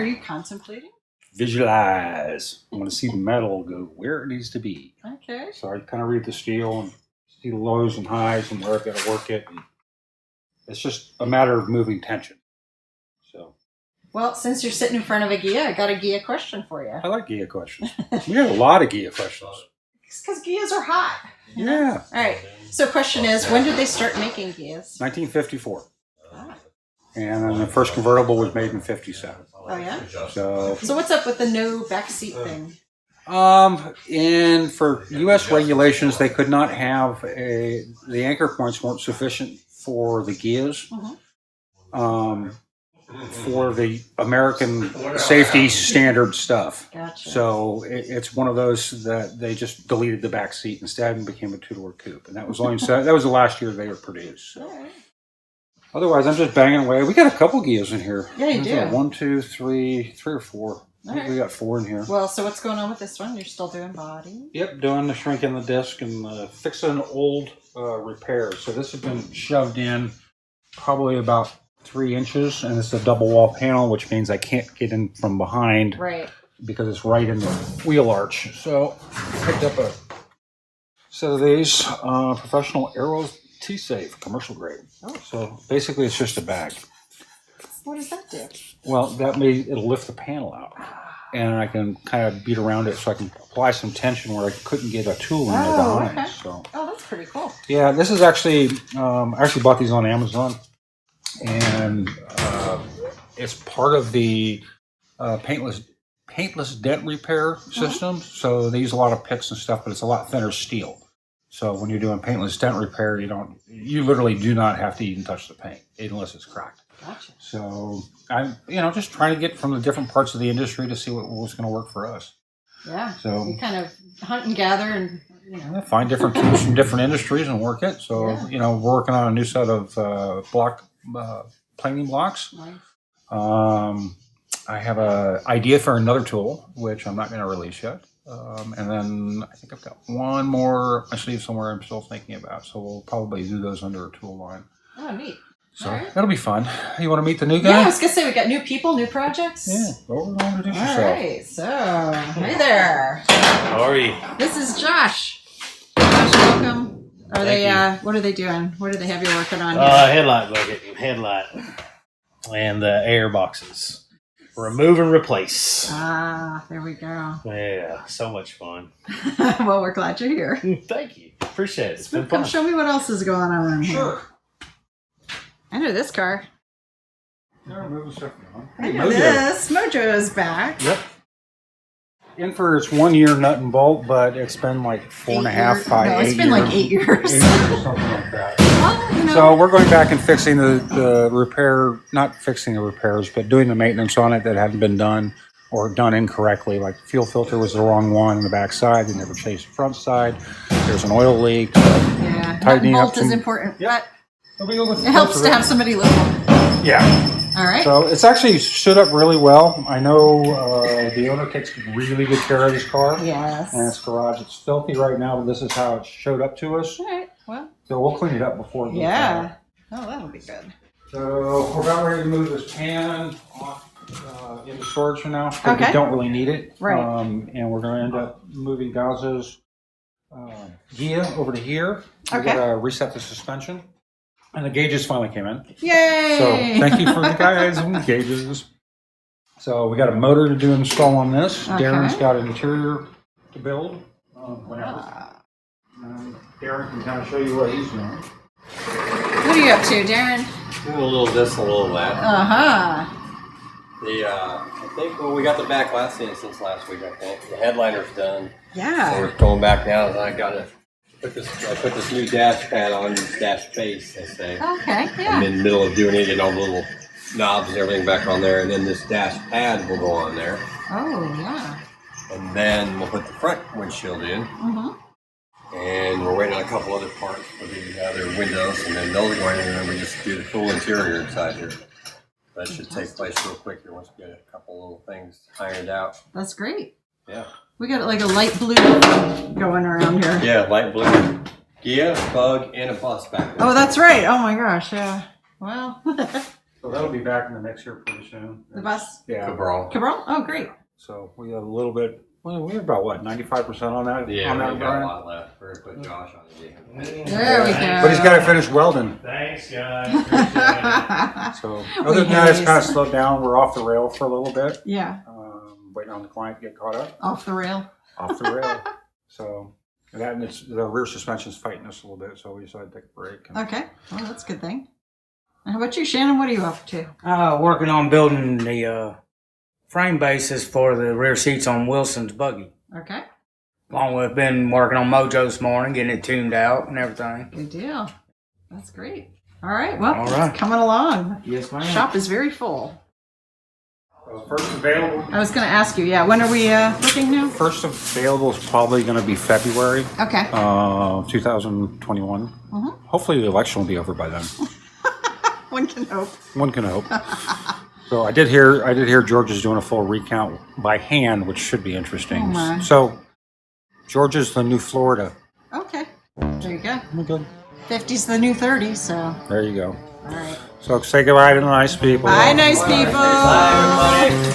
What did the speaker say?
are you contemplating? Visualize. I want to see the metal go where it needs to be. Okay. So I kind of read the steel and see the lows and highs and where I've got to work it. And it's just a matter of moving tension. So. Well, since you're sitting in front of a Ghia, I got a Ghia question for you. I like Ghia questions. We have a lot of Ghia questions. It's because Ghias are hot. Yeah. All right. So question is, when did they start making Ghias? 1954. Ah. And then the first convertible was made in 57. Oh, yeah? So what's up with the no backseat thing? And for U.S. regulations, they could not have the anchor points weren't sufficient for the Ghias. Mm-hmm. For the American safety standard stuff. Gotcha. So it's one of those that they just deleted the back seat instead and became a two-door coupe. And that was that was the last year they were produced. So. Right. Otherwise, I'm just banging away. We got a couple Ghias in here. Yeah, you do. 1, 2, 3 or 4. I think we got 4 in here. Well, so what's going on with this one? You're still doing body? Yep, doing the shrinking the disc and fixing old repairs. So this has been shoved in probably about 3 inches, and it's a double wall panel, which means I can't get in from behind, right? Because it's right in the wheel arch. So I picked up a set of these professional Arrows T-Safe commercial grade. Oh. So basically, it's just a bag. What does that do? Well, it'll lift the panel out, and I can kind of beat around it so I can apply some tension where I couldn't get a tool in there behind. Okay. So. Oh, that's pretty cool. Yeah, this is actually I actually bought these on Amazon. And it's part of the paintless dent repair system. So they use a lot of picks and stuff, but it's a lot thinner steel. So when you're doing paintless dent repair, you literally do not have to even touch the paint unless it's cracked. Gotcha. So I'm just trying to get from the different parts of the industry to see what's going to work for us. Yeah. So you kind of hunt and gather and find different tools from different industries and work it. So we're working on a new set of planing blocks. Nice. I have an idea for another tool, which I'm not going to release yet. And then I think I've got one more I sleeve somewhere I'm still thinking about. So we'll probably do those under a tool line. Oh, neat. So that'll be fun. You want to meet the new guy? Yeah, I was going to say, we got new people, new projects. Yeah, go over and introduce yourself. All right, so, hey there. How are you? This is Josh. Josh, welcome. What are they doing? What do they have you working on here? Headlight bucket and headlight. And the air boxes. Remove and replace. Ah, there we go. Yeah, so much fun. Well, we're glad you're here. Thank you. Appreciate it. It's Spook, been fun. come show me what else is going on in here. Sure. I know this car. I know this. Mojoe is back. Yep. In for its 1 year nut and bolt, but it's been like 4.5, 5, no, 8 it's been years. like 8 years. 8 years, something like that. Well, So we're going back and fixing the repair, not fixing the repairs, but doing the maintenance on it that hadn't been done or done incorrectly. Like the fuel filter was the wrong one in the back side. They never changed the front side. There's an oil leak. Yeah, tightening nut and up bolt is some- important. Yep. But it helps to have somebody look. Yeah. All right. So it's actually stood up really well. I know the owner takes really good care of his car. Yes. And its garage. It's filthy right now, but this is how it showed up to us. All right. Well. So we'll clean it up before it goes out. Oh, that'll be good. So we're about ready to move this pan off into storage for now. Because Okay. we don't really need it. Right. And we're going to end up moving Gazzo's Ghia over to here. We Okay. got to reset the suspension. And the gauges finally came in. Yay! So thank you for the guys on the gauges. So we got a motor to do install on this. Okay. Darren's got an interior to build. Whatever. Darren can kind of show you what he's doing. What are you up to, Darren? Doing a little this, a little that. Uh-huh. I think we got the back last in since last week. I think the headliner's done. Yeah. So we're going back now. And I put this new dash pad on, this dash face, I say. Okay. Yeah. I'm in the middle of doing it, getting all the little knobs and everything back on there, and then this dash pad will go on there, Oh yeah. and then we'll put the front windshield in. Mm-hmm. And we're waiting on a couple other parts for the other windows, and then those are going in, and then we just do the full interior inside here. That should take place real quick here once we get a couple little things ironed out. That's great. Yeah. We got like a light blue going around here. Yeah, light blue. Ghia, bug, and a bus back there. Oh, that's right. Oh my gosh. Yeah. Well. So that'll be back in the mix here pretty soon. The bus? Yeah. Cabral. Cabral? Oh, great. So we have a little bit. Well, we have about what 95% on that. Yeah, on we that got a Brian? lot left. We're gonna put Josh on the game. There we go. But he's got to finish welding. Thanks, guys. Appreciate So other than that, it's kind of slowed down. We're off the rail for a little bit. Yeah, Waiting on the client to get caught up. off the rail. Off the rail. So that and it's the rear suspension's fighting us a little bit, so we decided to take a break. And Okay, well, that's a good thing. And how about you, Shannon? What are you up to? Working on building the frame bases for the rear seats on Wilson's buggy. Okay, Along with been working on Mojoe this morning, getting it tuned out and everything. good deal. That's great. All right, well, All right. it's coming along. Yes, ma'am. Shop is very full. first available. I was going to ask you, yeah, when are we looking now? First available is probably going to be February Okay. 2021. Mm-hmm. Hopefully the election will be over by then. One can hope. One can hope. So I did hear George is doing a full recount by hand, which should be interesting. Oh, my. So Georgia's the new Florida. Okay, there you go. Oh, good. 50's the new 30, so There you go. all right. So say goodbye to the nice people. Bye, nice people. Bye, everybody.